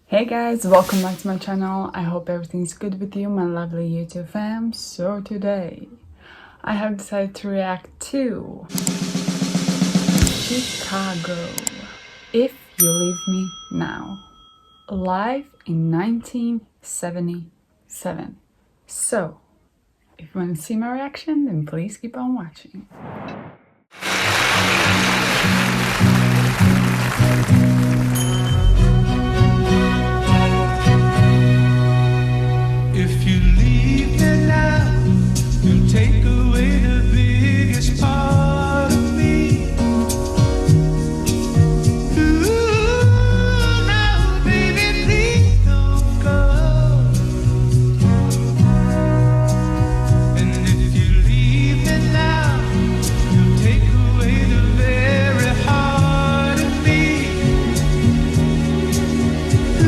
Hey guys, welcome back to my channel. I hope everything's good with you, my lovely YouTube fam. So today, I have decided to react to Chicago, If You Leave Me Now, live in 1977. So, if you want to see my reaction, then please keep on watching. If you leave me now, you'll take away the biggest part of me. Ooh, now, baby, please don't go. And if you leave me now, you'll take away the very heart of me. Ooh,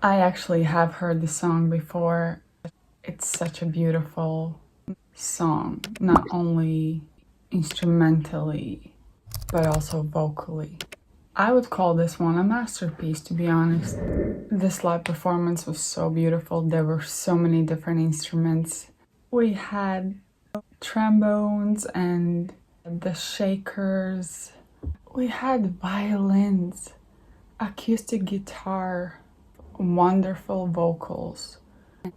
I actually have heard the song before. It's such a beautiful song, not only instrumentally, but also vocally. I would call this one a masterpiece, to be honest. This live performance was so beautiful. There were so many different instruments. We had trombones and the shakers. We had violins, acoustic guitar, wonderful vocals,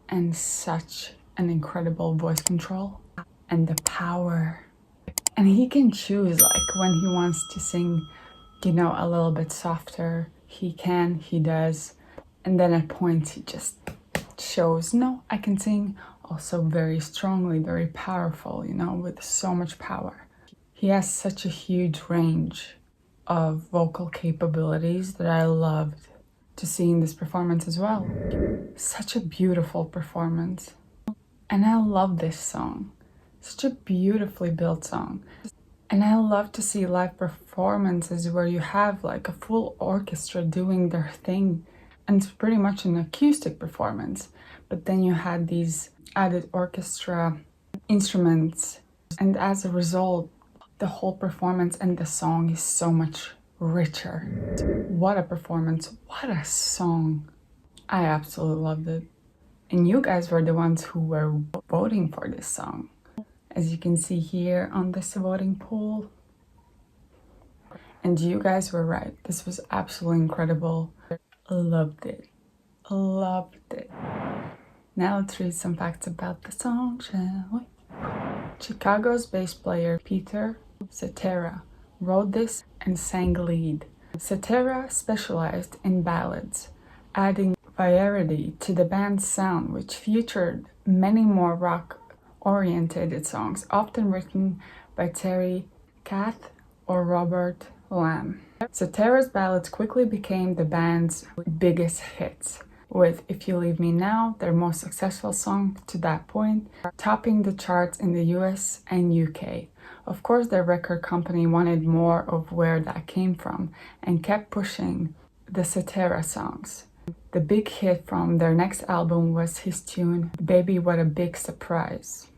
and such an incredible voice control and the power. And he can choose, like, when he wants to sing you know, a little bit softer. He does. And then at points he just shows, no, I can sing also very strongly, very powerful, you know, with so much power. He has such a huge range of vocal capabilities that I loved to see in this performance as well. Such a beautiful performance. And I love this song. Such a beautifully built song. And I love to see live performances where you have like a full orchestra doing their thing. And it's pretty much an acoustic performance. But then you had these added orchestra instruments. And as a result, the whole performance and the song is so much richer. What a performance. What a song. I absolutely loved it. And you guys were the ones who were voting for this song. As you can see here on this voting poll. And you guys were right. This was absolutely incredible. Loved it. Loved it. Now let's read some facts about the song, shall we? Chicago's bass player Peter Cetera wrote this and sang lead. Cetera specialized in ballads, adding variety to the band's sound, which featured many more rock-oriented songs, often written by Terry Kath or Robert Lamb. Cetera's ballads quickly became the band's biggest hits, with If You Leave Me Now, their most successful song to that point, topping the charts in the US and UK. Of course, their record company wanted more of where that came from and kept pushing the Cetera songs. The big hit from their next album was his tune, Baby What a Big Surprise.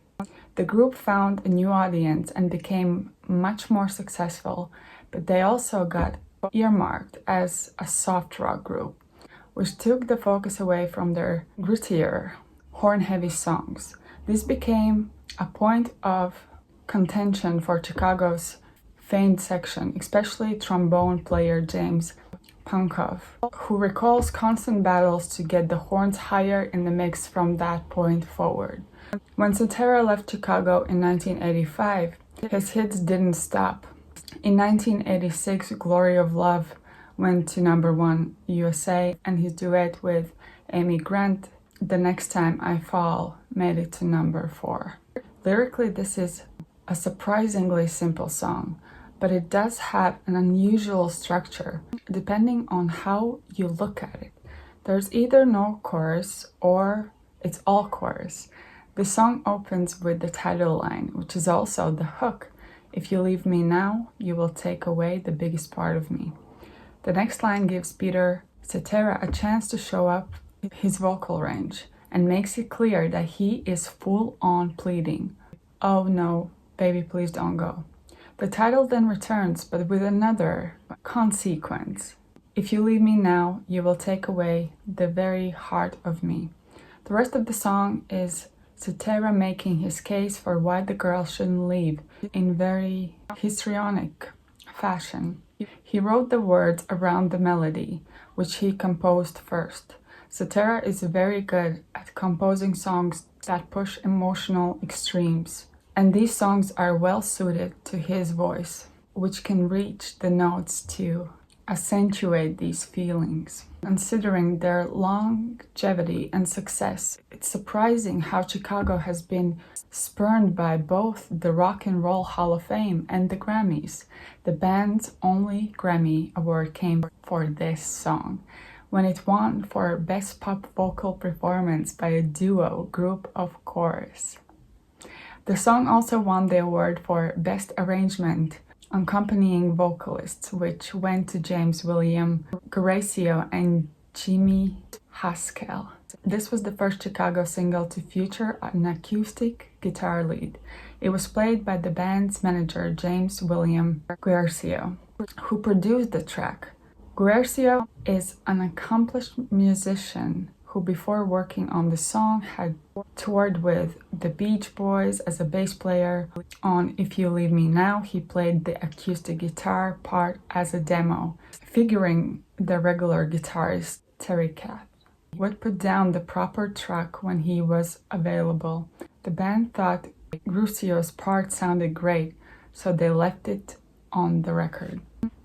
The group found a new audience and became much more successful, but they also got earmarked as a soft rock group, which took the focus away from their grittier, horn-heavy songs. This became a point of contention for Chicago's famed section, especially trombone player James Pankow, who recalls constant battles to get the horns higher in the mix from that point forward. When Cetera left Chicago in 1985, his hits didn't stop. In 1986, Glory of Love went to #1 USA, and his duet with Amy Grant, The Next Time I Fall, made it to #4. Lyrically, this is a surprisingly simple song, but it does have an unusual structure, depending on how you look at it. There's either no chorus or it's all chorus. The song opens with the title line, which is also the hook. If you leave me now, you will take away the biggest part of me. The next line gives Peter Cetera a chance to show up his vocal range and makes it clear that he is full on pleading. Oh no, baby, please don't go. The title then returns, but with another consequence. If you leave me now, you will take away the very heart of me. The rest of the song is Cetera making his case for why the girl shouldn't leave in very histrionic fashion. He wrote the words around the melody, which he composed first. Cetera is very good at composing songs that push emotional extremes, and these songs are well suited to his voice, which can reach the notes to accentuate these feelings. Considering their longevity and success, it's surprising how Chicago has been spurned by both the Rock and Roll Hall of Fame and the Grammys. The band's only Grammy award came for this song, when it won for Best Pop Vocal Performance by a Duo, Group of Chorus. The song also won the award for Best Arrangement Accompanying Vocalists, which went to James William Guercio and Jimmy Haskell. This was the first Chicago single to feature an acoustic guitar lead. It was played by the band's manager, James William Guercio, who produced the track. Guercio is an accomplished musician who, before working on the song, had toured with the Beach Boys as a bass player. On If You Leave Me Now, he played the acoustic guitar part as a demo, figuring the regular guitarist Terry Kath would put down the proper track when he was available. The band thought Guercio's part sounded great, so they left it on the record.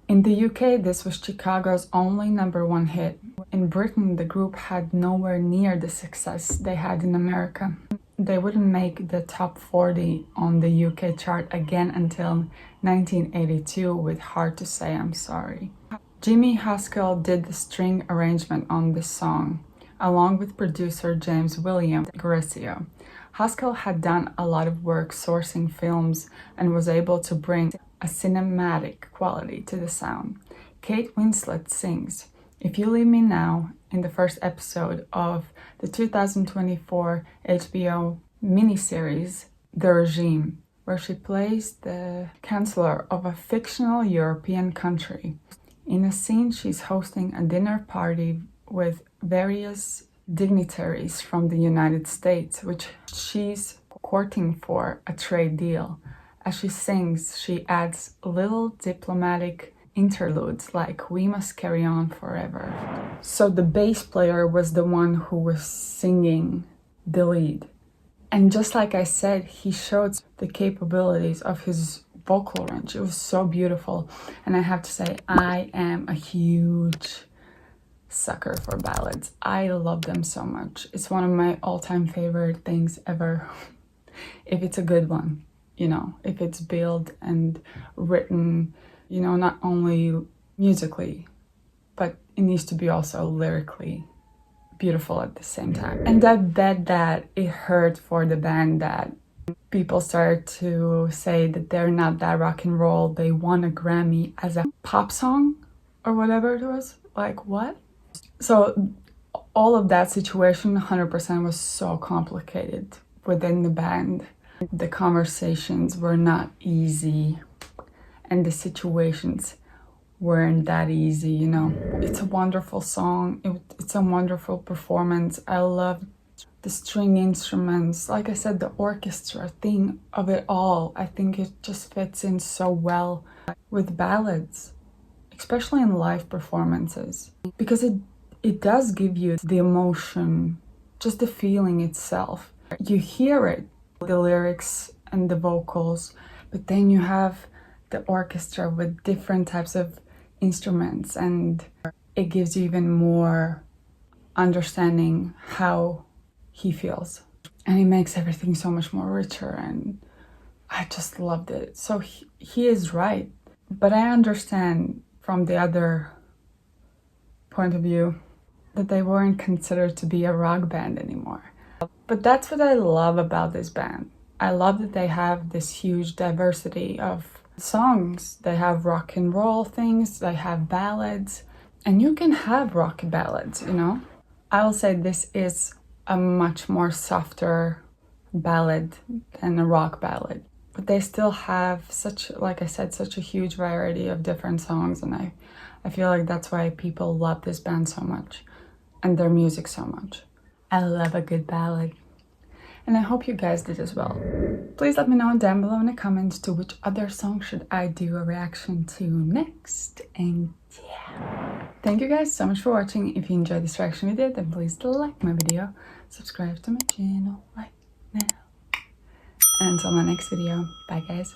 In the UK, this was Chicago's only #1 hit. In Britain, the group had nowhere near the success they had in America. They wouldn't make the top 40 on the UK chart again until 1982 with Hard to Say I'm Sorry. Jimmy Haskell did the string arrangement on this song, along with producer James William Grecio. Haskell had done a lot of work sourcing films and was able to bring a cinematic quality to the sound. Kate Winslet sings If You Leave Me Now in the first episode of the 2024 HBO miniseries The Regime, where she plays the chancellor of a fictional European country. In a scene, she's hosting a dinner party with various dignitaries from the United States, which she's courting for a trade deal. As she sings, she adds little diplomatic interludes like "We must carry on forever." So the bass player was the one who was singing the lead. And just like I said, he showed the capabilities of his vocal range. It was so beautiful. And I have to say, I am a huge sucker for ballads. I love them so much. It's one of my all-time favorite things ever. If it's a good one, you know, if it's built and written, you know, not only musically, but it needs to be also lyrically beautiful at the same time. And I bet that it hurt for the band that people started to say that they're not that rock and roll. They won a Grammy as a pop song or whatever it was. Like, what? So all of that situation 100% was so complicated within the band. The conversations were not easy and the situations weren't that easy, you know. It's a wonderful song. It's a wonderful performance. I love the string instruments. Like I said, the orchestra thing of it all. I think it just fits in so well with ballads, especially in live performances, because it does give you the emotion, just the feeling itself. You hear it, the lyrics and the vocals, but then you have the orchestra with different types of instruments, and it gives you even more understanding how he feels, and it makes everything so much more richer, and I just loved it. So he is right, but I understand from the other point of view that they weren't considered to be a rock band anymore. But that's what I love about this band. I love that they have this huge diversity of songs. They have rock and roll things, they have ballads, and you can have rock ballads, you know. I will say this is a much more softer ballad than a rock ballad, but they still have such, like I said, such a huge variety of different songs, and I feel like that's why people love this band so much and their music so much. I love a good ballad. And I hope you guys did as well. Please let me know down below in the comments to which other song should I do a reaction to next. And yeah. Thank you guys so much for watching. If you enjoyed this reaction video, then please like my video. Subscribe to my channel right now. And until my next video. Bye guys.